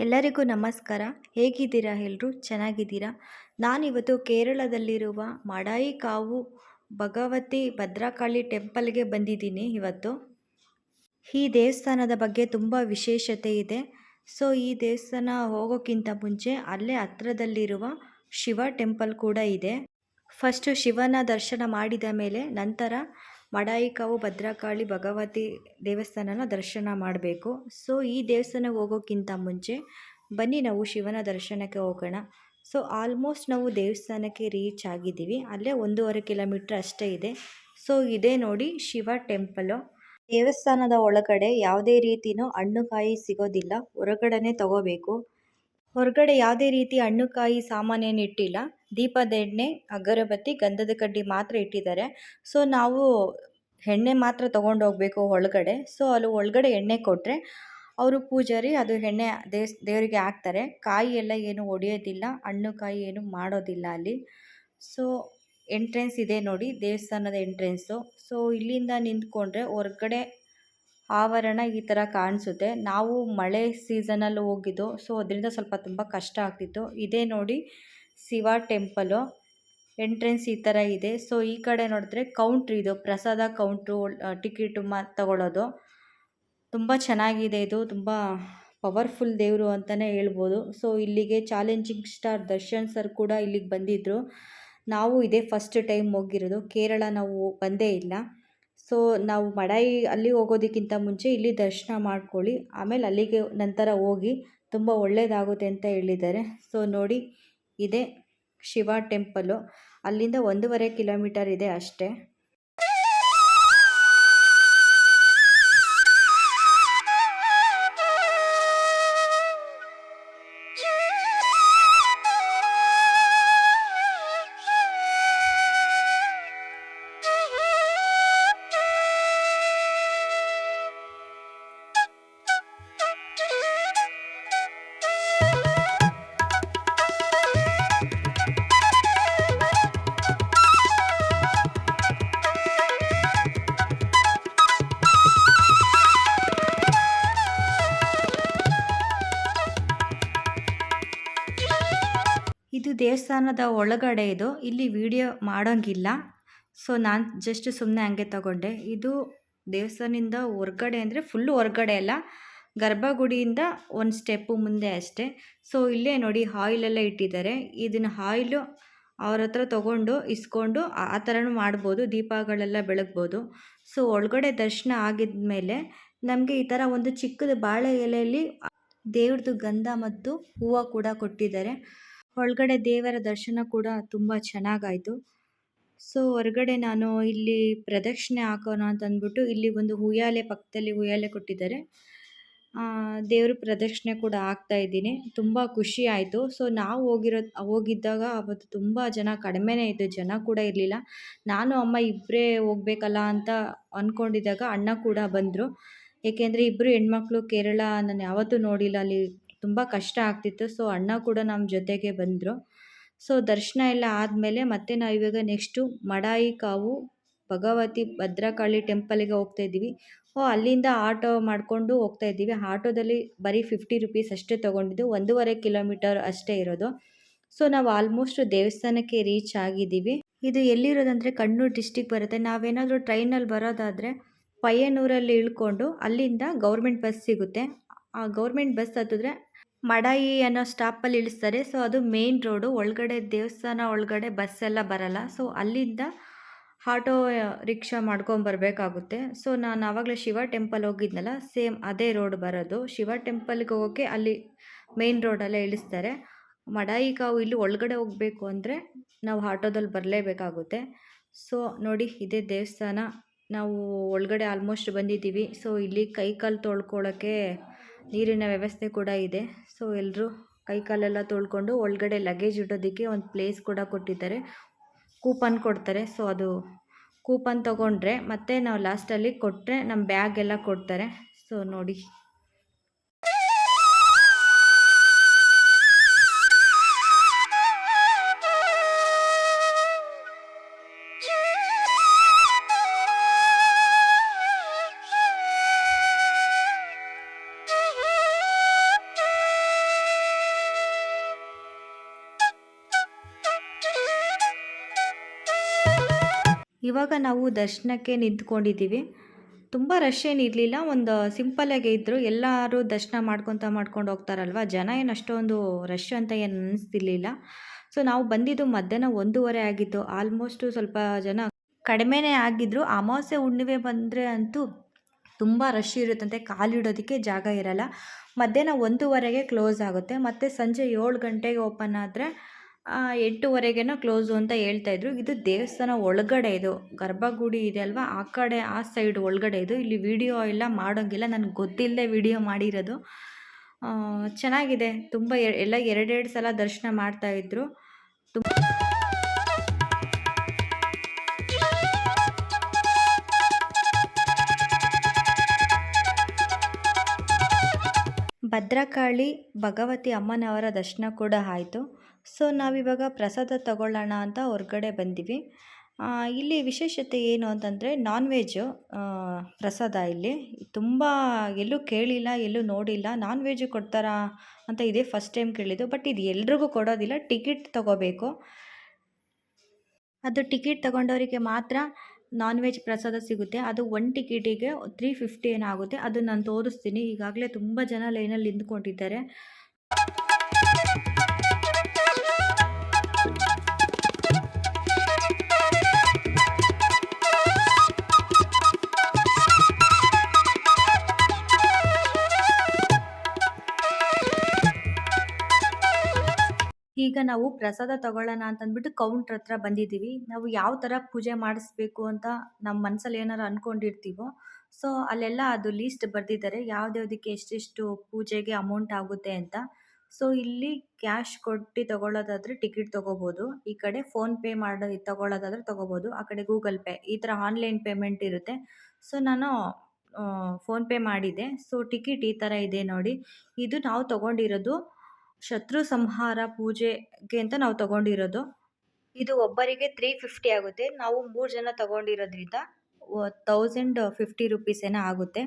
ಎಲ್ಲರಿಗೂ ನಮಸ್ಕಾರ. ಹೇಗಿದ್ದೀರಾ ಎಲ್ಲರೂ? ಚೆನ್ನಾಗಿದ್ದೀರಾ? ನಾನಿವತ್ತು ಕೇರಳದಲ್ಲಿರುವ ಮಡಾಯಿಕಾವು ಭಗವತಿ ಭದ್ರಕಾಳಿ ಟೆಂಪಲ್ಗೆ ಬಂದಿದ್ದೀನಿ ಇವತ್ತು. ಈ ದೇವಸ್ಥಾನದ ಬಗ್ಗೆ ತುಂಬ ವಿಶೇಷತೆ ಇದೆ. ಸೊ ಈ ದೇವಸ್ಥಾನ ಹೋಗೋಕ್ಕಿಂತ ಮುಂಚೆ ಅಲ್ಲೇ ಹತ್ರದಲ್ಲಿರುವ ಶಿವ ಟೆಂಪಲ್ ಕೂಡ ಇದೆ. ಫಸ್ಟು ಶಿವನ ದರ್ಶನ ಮಾಡಿದ ಮೇಲೆ ನಂತರ ಮಡಾಯಿಕಾವು ಭದ್ರಕಾಳಿ ಭಗವತಿ ದೇವಸ್ಥಾನನ ದರ್ಶನ ಮಾಡಬೇಕು. ಸೊ ಈ ದೇವಸ್ಥಾನಕ್ಕೆ ಹೋಗೋಕ್ಕಿಂತ ಮುಂಚೆ ಬನ್ನಿ ನಾವು ಶಿವನ ದರ್ಶನಕ್ಕೆ ಹೋಗೋಣ. ಸೊ ಆಲ್ಮೋಸ್ಟ್ ನಾವು ದೇವಸ್ಥಾನಕ್ಕೆ ರೀಚ್ ಆಗಿದ್ದೀವಿ. ಅಲ್ಲೇ 1.5 ಕಿಲೋಮೀಟ್ರ್ ಅಷ್ಟೇ ಇದೆ. ಸೊ ಇದೇ ನೋಡಿ ಶಿವ ಟೆಂಪಲು. ದೇವಸ್ಥಾನದ ಒಳಗಡೆ ಯಾವುದೇ ರೀತಿಯೂ ಹಣ್ಣು ಕಾಯಿ ಸಿಗೋದಿಲ್ಲ, ಹೊರಗಡೆನೇ ತಗೋಬೇಕು. ಹೊರಗಡೆ ಯಾವುದೇ ರೀತಿ ಹಣ್ಣು ಕಾಯಿ ಸಾಮಾನೇನು ಇಟ್ಟಿಲ್ಲ. ದೀಪದ ಎಣ್ಣೆ, ಅಗರಬತ್ತಿ, ಗಂಧದ ಕಡ್ಡಿ ಮಾತ್ರ ಇಟ್ಟಿದ್ದಾರೆ. ಸೊ ನಾವು ಎಣ್ಣೆ ಮಾತ್ರ ತೊಗೊಂಡು ಹೋಗಬೇಕು ಒಳಗಡೆ. ಸೊ ಅಲ್ಲಿ ಒಳಗಡೆ ಎಣ್ಣೆ ಕೊಟ್ಟರೆ ಅವರು ಪೂಜಾರಿ ಅದು ಎಣ್ಣೆ ದೇವರಿಗೆ ಹಾಕ್ತಾರೆ. ಕಾಯಿ ಎಲ್ಲ ಏನು ಒಡೆಯೋದಿಲ್ಲ, ಹಣ್ಣು ಕಾಯಿ ಏನು ಮಾಡೋದಿಲ್ಲ ಅಲ್ಲಿ. ಸೊ ಎಂಟ್ರೆನ್ಸ್ ಇದೆ ನೋಡಿ, ದೇವಸ್ಥಾನದ ಎಂಟ್ರೆನ್ಸು. ಸೊ ಇಲ್ಲಿಂದ ನಿಂತ್ಕೊಂಡ್ರೆ ಹೊರಗಡೆ ಆವರಣ ಈ ಥರ ಕಾಣಿಸುತ್ತೆ. ನಾವು ಮಳೆ ಸೀಸನಲ್ಲಿ ಹೋಗಿದ್ದು, ಸೊ ಅದರಿಂದ ಸ್ವಲ್ಪ ತುಂಬ ಕಷ್ಟ ಆಗ್ತಿತ್ತು. ಇದೇ ನೋಡಿ ಶಿವ ಟೆಂಪಲು. ಎಂಟ್ರೆನ್ಸ್ ಈ ಥರ ಇದೆ. ಸೊ ಈ ಕಡೆ ನೋಡಿದ್ರೆ ಕೌಂಟ್ರ್, ಇದು ಪ್ರಸಾದ ಕೌಂಟ್ರು, ಟಿಕೆಟು ತಗೊಳ್ಳೋದು. ತುಂಬ ಚೆನ್ನಾಗಿದೆ ಇದು, ತುಂಬ ಪವರ್ಫುಲ್ ದೇವರು ಅಂತಲೇ ಹೇಳ್ಬೋದು. ಸೊ ಇಲ್ಲಿಗೆ ಚಾಲೆಂಜಿಂಗ್ ಸ್ಟಾರ್ ದರ್ಶನ್ ಸರ್ ಕೂಡ ಇಲ್ಲಿಗೆ ಬಂದಿದ್ದರು. ನಾವು ಇದೇ ಫಸ್ಟ್ ಟೈಮ್ ಹೋಗಿರೋದು. ಕೇರಳ ನಾವು ಬಂದೇ ಇಲ್ಲ. ಸೊ ನಾವು ಮಡಾಯಿ ಅಲ್ಲಿ ಹೋಗೋದಕ್ಕಿಂತ ಮುಂಚೆ ಇಲ್ಲಿ ದರ್ಶನ ಮಾಡ್ಕೊಳ್ಳಿ, ಆಮೇಲೆ ಅಲ್ಲಿಗೆ ನಂತರ ಹೋಗಿ, ತುಂಬ ಒಳ್ಳೆಯದಾಗುತ್ತೆ ಅಂತ ಹೇಳಿದ್ದಾರೆ. ಸೊ ನೋಡಿ ಇದೇ ಶಿವ ಟೆಂಪಲು. ಅಲ್ಲಿಂದ 1.5 ಕಿಲೋಮೀಟರ್ ಇದೆ ಅಷ್ಟೇ. ಇದು ದೇವಸ್ಥಾನದ ಒಳಗಡೆ ಇದು. ಇಲ್ಲಿ ವಿಡಿಯೋ ಮಾಡೋಂಗಿಲ್ಲ. ಸೊ ನಾನು ಜಸ್ಟ್ ಸುಮ್ಮನೆ ಹಂಗೆ ತಗೊಂಡೆ. ಇದು ದೇವಸ್ಥಾನದಿಂದ ಹೊರ್ಗಡೆ ಅಂದರೆ ಫುಲ್ಲು ಹೊರ್ಗಡೆ ಅಲ್ಲ, ಗರ್ಭಗುಡಿಯಿಂದ ಒಂದು ಸ್ಟೆಪ್ಪು ಮುಂದೆ ಅಷ್ಟೇ. ಸೊ ಇಲ್ಲೇ ನೋಡಿ ಆಯಿಲೆಲ್ಲ ಇಟ್ಟಿದ್ದಾರೆ. ಇದನ್ನು ಆಯಿಲು ಅವ್ರ ಹತ್ರ ತೊಗೊಂಡು ಇಸ್ಕೊಂಡು ಆ ಥರನೂ ಮಾಡ್ಬೋದು, ದೀಪಗಳೆಲ್ಲ ಬೆಳಗ್ಬೋದು. ಸೊ ಒಳಗಡೆ ದರ್ಶನ ಆಗಿದ ಮೇಲೆ ನಮಗೆ ಈ ಥರ ಒಂದು ಚಿಕ್ಕದು ಬಾಳೆ ಎಲೆಯಲ್ಲಿ ದೇವ್ರದ್ದು ಗಂಧ ಮತ್ತು ಹೂವು ಕೂಡ ಕೊಟ್ಟಿದ್ದಾರೆ. ಒಳಗಡೆ ದೇವರ ದರ್ಶನ ಕೂಡ ತುಂಬ ಚೆನ್ನಾಗಾಯಿತು. ಸೊ ಹೊರಗಡೆ ನಾನು ಇಲ್ಲಿ ಪ್ರದಕ್ಷಿಣೆ ಹಾಕೋಣ ಅಂತ ಅಂದ್ಬಿಟ್ಟು ಇಲ್ಲಿ ಒಂದು ಉಯ್ಯಾಲೆ, ಪಕ್ಕದಲ್ಲಿ ಉಯ್ಯಾಲೆ ಕೊಟ್ಟಿದ್ದಾರೆ. ದೇವ್ರ ಪ್ರದಕ್ಷಿಣೆ ಕೂಡ ಹಾಕ್ತಾ ಇದ್ದೀನಿ. ತುಂಬ ಖುಷಿ ಆಯಿತು. ಸೊ ನಾವು ಹೋಗಿದ್ದಾಗ ಅವತ್ತು ತುಂಬ ಜನ ಕಡಿಮೆನೇ ಇತ್ತು, ಜನ ಕೂಡ ಇರಲಿಲ್ಲ. ನಾನು ಅಮ್ಮ ಇಬ್ಬರೇ ಹೋಗ್ಬೇಕಲ್ಲ ಅಂತ ಅಂದ್ಕೊಂಡಿದ್ದಾಗ ಅಣ್ಣ ಕೂಡ ಬಂದರು. ಏಕೆಂದರೆ ಇಬ್ಬರು ಹೆಣ್ಮಕ್ಳು, ಕೇರಳ ನಾನು ಯಾವತ್ತೂ ನೋಡಿಲ್ಲ, ಅಲ್ಲಿ ತುಂಬ ಕಷ್ಟ ಆಗ್ತಿತ್ತು. ಸೊ ಅಣ್ಣ ಕೂಡ ನಮ್ಮ ಜೊತೆಗೆ ಬಂದರು. ಸೊ ದರ್ಶನ ಎಲ್ಲ ಆದಮೇಲೆ ಮತ್ತೆ ನಾವು ಇವಾಗ ನೆಕ್ಸ್ಟು ಮಡಾಯಿಕಾವು ಭಗವತಿ ಭದ್ರಕಾಳಿ ಟೆಂಪಲ್ಗೆ ಹೋಗ್ತಾ ಇದ್ದೀವಿ. ಅಲ್ಲಿಂದ ಆಟೋ ಮಾಡಿಕೊಂಡು ಹೋಗ್ತಾ ಇದ್ದೀವಿ. ಆಟೋದಲ್ಲಿ ಬರೀ 50 ರುಪೀಸ್ ಅಷ್ಟೇ ತೊಗೊಂಡಿದ್ದು, 1.5 ಕಿಲೋಮೀಟರ್ ಅಷ್ಟೇ ಇರೋದು. ಸೊ ನಾವು ಆಲ್ಮೋಸ್ಟ್ ದೇವಸ್ಥಾನಕ್ಕೆ ರೀಚ್ ಆಗಿದ್ದೀವಿ. ಇದು ಎಲ್ಲಿರೋದಂದರೆ ಕಣ್ಣೂರು ಡಿಸ್ಟಿಕ್ ಬರುತ್ತೆ. ನಾವೇನಾದರೂ ಟ್ರೈನಲ್ಲಿ ಬರೋದಾದರೆ ಪಯ್ಯನೂರಲ್ಲಿ ಇಳ್ಕೊಂಡು ಅಲ್ಲಿಂದ ಗೌರ್ಮೆಂಟ್ ಬಸ್ ಸಿಗುತ್ತೆ. ಆ ಗೌರ್ಮೆಂಟ್ ಬಸ್ ಹತ್ತಿದ್ರೆ ಮಡಾಯಿ ಅನ್ನೋ ಸ್ಟಾಪಲ್ಲಿ ಇಳಿಸ್ತಾರೆ. ಸೊ ಅದು ಮೇನ್ ರೋಡು. ಒಳಗಡೆ ದೇವಸ್ಥಾನ ಒಳಗಡೆ ಬಸ್ ಎಲ್ಲ ಬರಲ್ಲ. ಸೊ ಅಲ್ಲಿಂದ ಆಟೋ ರಿಕ್ಷಾ ಮಾಡ್ಕೊಂಬರ್ಬೇಕಾಗುತ್ತೆ. ಸೊ ನಾನು ಆವಾಗಲೇ ಶಿವ ಟೆಂಪಲ್ ಹೋಗಿದ್ನಲ್ಲ, ಸೇಮ್ ಅದೇ ರೋಡ್ ಬರೋದು. ಶಿವ ಟೆಂಪಲ್ಗೆ ಹೋಗೋಕ್ಕೆ ಅಲ್ಲಿ ಮೇನ್ ರೋಡಲ್ಲೇ ಇಳಿಸ್ತಾರೆ. ಮಡಾಯಿಕಾವು ಇಲ್ಲಿ ಒಳಗಡೆ ಹೋಗಬೇಕು ಅಂದರೆ ನಾವು ಆಟೋದಲ್ಲಿ ಬರಲೇಬೇಕಾಗುತ್ತೆ. ಸೊ ನೋಡಿ ಇದೇ ದೇವಸ್ಥಾನ. ನಾವು ಒಳಗಡೆ ಆಲ್ಮೋಸ್ಟ್ ಬಂದಿದ್ದೀವಿ. ಸೊ ಇಲ್ಲಿ ಕೈಕಾಲು ತೊಳ್ಕೊಳ್ಳೋಕ್ಕೆ ನೀರಿನ ವ್ಯವಸ್ಥೆ ಕೂಡ ಇದೆ. ಸೊ ಎಲ್ಲರೂ ಕೈಕಾಲೆಲ್ಲ ತೊಳ್ಕೊಂಡು ಒಳಗಡೆ ಲಗೇಜ್ ಇಡೋದಕ್ಕೆ ಒಂದು ಪ್ಲೇಸ್ ಕೂಡ ಕೊಟ್ಟಿದ್ದಾರೆ. ಕೂಪನ್ ಕೊಡ್ತಾರೆ. ಸೊ ಅದು ಕೂಪನ್ ತೊಗೊಂಡ್ರೆ ಮತ್ತೆ ನಾವು ಲಾಸ್ಟಲ್ಲಿ ಕೊಟ್ಟರೆ ನಮ್ಮ ಬ್ಯಾಗ್ ಎಲ್ಲ ಕೊಡ್ತಾರೆ. ಸೊ ನೋಡಿ ಇವಾಗ ನಾವು ದರ್ಶನಕ್ಕೆ ನಿಂತ್ಕೊಂಡಿದ್ದೀವಿ. ತುಂಬ ರಶ್ ಏನಿರಲಿಲ್ಲ, ಒಂದು ಸಿಂಪಲ್ಲಾಗೇ ಇದ್ದರು. ಎಲ್ಲರೂ ದರ್ಶನ ಮಾಡ್ಕೊಂಡು ಹೋಗ್ತಾರಲ್ವ, ಜನ ಏನು ಅಷ್ಟೊಂದು ರಶ್ ಅಂತ ಏನು ಅನ್ನಿಸ್ತಿರ್ಲಿಲ್ಲ. ಸೊ ನಾವು ಬಂದಿದ್ದು ಮಧ್ಯಾಹ್ನ 1:30 ಆಗಿತ್ತು. ಆಲ್ಮೋಸ್ಟು ಸ್ವಲ್ಪ ಜನ ಕಡಿಮೆನೇ ಆಗಿದ್ದರು. ಅಮಾವಾಸ್ಯೆ ಹುಣ್ಣಿಮೆ ಬಂದರೆ ಅಂತೂ ತುಂಬ ರಶ್ ಇರುತ್ತಂತೆ, ಕಾಲಿಡೋದಕ್ಕೆ ಜಾಗ ಇರಲ್ಲ. ಮಧ್ಯಾಹ್ನ 1:30ಗೆ ಕ್ಲೋಸ್ ಆಗುತ್ತೆ, ಮತ್ತು ಸಂಜೆ 7 ಗಂಟೆಗೆ ಓಪನ್ ಆದರೆ 8:30ಗೇನೋ ಕ್ಲೋಸು ಅಂತ ಹೇಳ್ತಾಯಿದ್ರು. ಇದು ದೇವಸ್ಥಾನ ಒಳಗಡೆ, ಇದು ಗರ್ಭಗುಡಿ ಇದೆ ಅಲ್ವಾ, ಆ ಕಡೆ ಆ ಸೈಡ್ ಒಳಗಡೆ ಇದು. ಇಲ್ಲಿ ವಿಡಿಯೋ ಎಲ್ಲ ಮಾಡೋಂಗಿಲ್ಲ, ನನಗೆ ಗೊತ್ತಿಲ್ಲದೆ ವಿಡಿಯೋ ಮಾಡಿರೋದು. ಚೆನ್ನಾಗಿದೆ, ತುಂಬ ಎಲ್ಲ 2 ಸಲ ದರ್ಶನ ಮಾಡ್ತಾಯಿದ್ರು. ಭದ್ರಕಾಳಿ ಭಗವತಿ ಅಮ್ಮನವರ ದರ್ಶನ ಕೂಡ ಆಯಿತು. ಸೊ ನಾವಿವಾಗ ಪ್ರಸಾದ ತಗೊಳ್ಳೋಣ ಅಂತ ಹೊರಗಡೆ ಬಂದ್ವಿ. ಇಲ್ಲಿ ವಿಶೇಷತೆ ಏನು ಅಂತಂದರೆ ನಾನ್ ವೆಜ್ಜು ಪ್ರಸಾದ. ಇಲ್ಲಿ ತುಂಬ ಎಲ್ಲೂ ಕೇಳಿಲ್ಲ, ಎಲ್ಲೂ ನೋಡಿಲ್ಲ. ನಾನ್ ವೆಜ್ಜು ಕೊಡ್ತಾರಾ ಅಂತ ಇದೇ ಫಸ್ಟ್ ಟೈಮ್ ಕೇಳಿದ್ದು. ಬಟ್ ಇದು ಎಲ್ರಿಗೂ ಕೊಡೋದಿಲ್ಲ, ಟಿಕೆಟ್ ತಗೋಬೇಕು. ಅದು ಟಿಕೆಟ್ ತಗೊಂಡವರಿಗೆ ಮಾತ್ರ ನಾನ್ ವೆಜ್ ಪ್ರಸಾದ ಸಿಗುತ್ತೆ. ಅದು 1 ಟಿಕೆಟಿಗೆ 350 ಏನೋ ಆಗುತ್ತೆ. ಅದು ನಾನು ತೋರಿಸ್ತೀನಿ. ಈಗಾಗಲೇ ತುಂಬ ಜನ ಲೈನಲ್ಲಿ ನಿಂತ್ಕೊಂಡಿದ್ದಾರೆ. ಈಗ ನಾವು ಪ್ರಸಾದ ತಗೊಳ್ಳೋಣ ಅಂತಂದ್ಬಿಟ್ಟು ಕೌಂಟ್ರ್ ಹತ್ರ ಬಂದಿದ್ದೀವಿ. ನಾವು ಯಾವ ಥರ ಪೂಜೆ ಮಾಡಿಸ್ಬೇಕು ಅಂತ ನಮ್ಮ ಮನಸ್ಸಲ್ಲಿ ಏನಾರು ಅಂದ್ಕೊಂಡಿರ್ತೀವೋ, ಸೊ ಅಲ್ಲೆಲ್ಲ ಅದು ಲೀಸ್ಟ್ ಬರೆದಿದ್ದಾರೆ, ಯಾವ್ದ್ಯಾವ್ದಕ್ಕೆ ಎಷ್ಟೆಷ್ಟು ಪೂಜೆಗೆ ಅಮೌಂಟ್ ಆಗುತ್ತೆ ಅಂತ. ಸೊ ಇಲ್ಲಿ ಕ್ಯಾಶ್ ಕೊಟ್ಟು ತಗೊಳ್ಳೋದಾದರೆ ಟಿಕೆಟ್ ತೊಗೋಬೋದು. ಈ ಕಡೆ ಫೋನ್‌ಪೇ ಮಾಡಿ ತಗೊಳ್ಳೋದಾದರೆ ತೊಗೋಬೋದು. ಆ ಕಡೆ ಗೂಗಲ್ ಪೇ, ಈ ಥರ ಆನ್ಲೈನ್ ಪೇಮೆಂಟ್ ಇರುತ್ತೆ. ಸೊ ನಾನು ಫೋನ್‌ಪೇ ಮಾಡಿದೆ. ಸೊ ಟಿಕೆಟ್ ಈ ಥರ ಇದೆ ನೋಡಿ. ಇದು ನಾವು ತೊಗೊಂಡಿರೋದು ಶತ್ರು ಸಂಹಾರ ಪೂಜೆಗೆ ಅಂತ ನಾವು ತೊಗೊಂಡಿರೋದು. ಇದು ಒಬ್ಬರಿಗೆ 350 ಆಗುತ್ತೆ. ನಾವು 3 ಜನ ತೊಗೊಂಡಿರೋದ್ರಿಂದ 1050 ರುಪೀಸ್ ಏನೋ ಆಗುತ್ತೆ.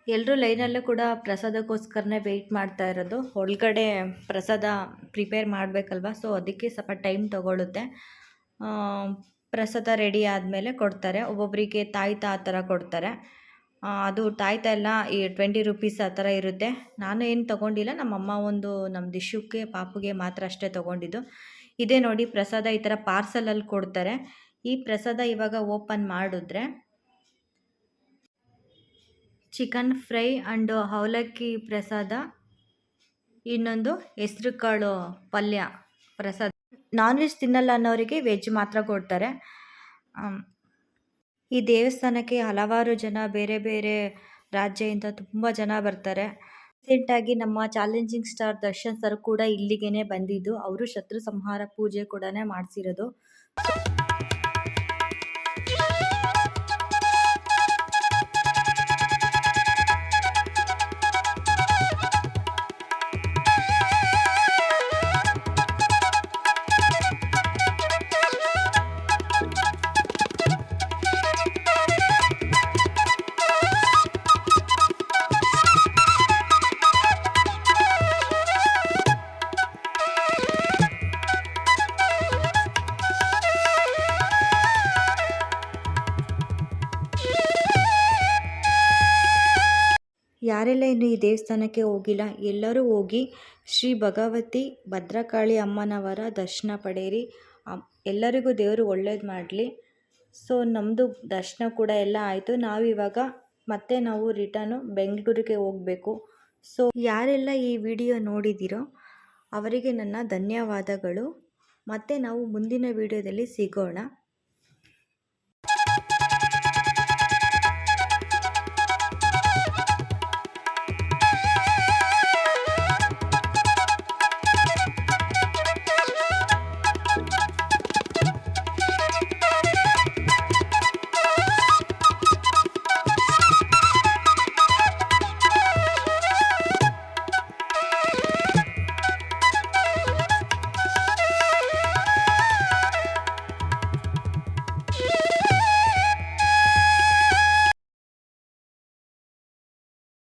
ಎಲ್ಲರೂ ಲೈನಲ್ಲೂ ಕೂಡ ಪ್ರಸಾದಕ್ಕೋಸ್ಕರನೇ ವೆಯ್ಟ್ ಮಾಡ್ತಾ ಇರೋದು. ಒಳಗಡೆ ಪ್ರಸಾದ ಪ್ರಿಪೇರ್ ಮಾಡಬೇಕಲ್ವ, ಸೊ ಅದಕ್ಕೆ ಸ್ವಲ್ಪ ಟೈಮ್ ತೊಗೊಳುತ್ತೆ. ಪ್ರಸಾದ ರೆಡಿ ಆದಮೇಲೆ ಕೊಡ್ತಾರೆ. ಒಬ್ಬೊಬ್ಬರಿಗೆ ತಾಯ್ತ ಆ ಥರ ಕೊಡ್ತಾರೆ. ಅದು ತಾಯ್ತ ಎಲ್ಲ ಈ 20 ರುಪೀಸ್ ಆ ಥರ ಇರುತ್ತೆ. ನಾನು ಏನು ತೊಗೊಂಡಿಲ್ಲ, ನಮ್ಮಮ್ಮ ನಮ್ಮ ದಿಶುಕ್ಕೆ ಪಾಪುಗೆ ಮಾತ್ರ ಅಷ್ಟೇ ತೊಗೊಂಡಿದ್ದು. ಇದೇ ನೋಡಿ ಪ್ರಸಾದ, ಈ ಥರ ಪಾರ್ಸಲಲ್ಲಿ ಕೊಡ್ತಾರೆ. ಈ ಪ್ರಸಾದ ಇವಾಗ ಓಪನ್ ಮಾಡಿದ್ರೆ ಚಿಕನ್ ಫ್ರೈ ಆ್ಯಂಡ್ ಅವಲಕ್ಕಿ ಪ್ರಸಾದ, ಇನ್ನೊಂದು ಹೆಸ್ರು ಕಾಳು ಪಲ್ಯ ಪ್ರಸಾದ. ನಾನ್ ವೆಜ್ ತಿನ್ನಲ್ಲ ಅನ್ನೋರಿಗೆ ವೆಜ್ ಮಾತ್ರ ಕೊಡ್ತಾರೆ. ಈ ದೇವಸ್ಥಾನಕ್ಕೆ ಹಲವಾರು ಜನ ಬೇರೆ ಬೇರೆ ರಾಜ್ಯದಿಂದ ತುಂಬ ಜನ ಬರ್ತಾರೆ. ರೀಸೆಂಟಾಗಿ ನಮ್ಮ ಚಾಲೆಂಜಿಂಗ್ ಸ್ಟಾರ್ ದರ್ಶನ್ ಸರ್ ಕೂಡ ಇಲ್ಲಿಗೇನೆ ಬಂದಿದ್ದು. ಅವರು ಶತ್ರು ಸಂಹಾರ ಪೂಜೆ ಕೂಡ ಮಾಡಿಸಿರೋದು. ಯಾರೆಲ್ಲ ಇನ್ನು ಈ ದೇವಸ್ಥಾನಕ್ಕೆ ಹೋಗಿಲ್ಲ, ಎಲ್ಲರೂ ಹೋಗಿ ಶ್ರೀ ಭಗವತಿ ಭದ್ರಕಾಳಿ ಅಮ್ಮನವರ ದರ್ಶನ ಪಡೆಯಿರಿ. ಎಲ್ಲರಿಗೂ ದೇವರು ಒಳ್ಳೇದು ಮಾಡಲಿ. ಸೊ ನಮ್ಮದು ದರ್ಶನ ಕೂಡ ಎಲ್ಲ ಆಯಿತು. ನಾವಿವಾಗ ಮತ್ತೆ ನಾವು ರಿಟರ್ನು ಬೆಂಗಳೂರಿಗೆ ಹೋಗಬೇಕು. ಸೊ ಯಾರೆಲ್ಲ ಈ ವಿಡಿಯೋ ನೋಡಿದ್ದೀರೋ ಅವರಿಗೆ ನನ್ನ ಧನ್ಯವಾದಗಳು. ಮತ್ತೆ ನಾವು ಮುಂದಿನ ವಿಡಿಯೋದಲ್ಲಿ ಸಿಗೋಣ.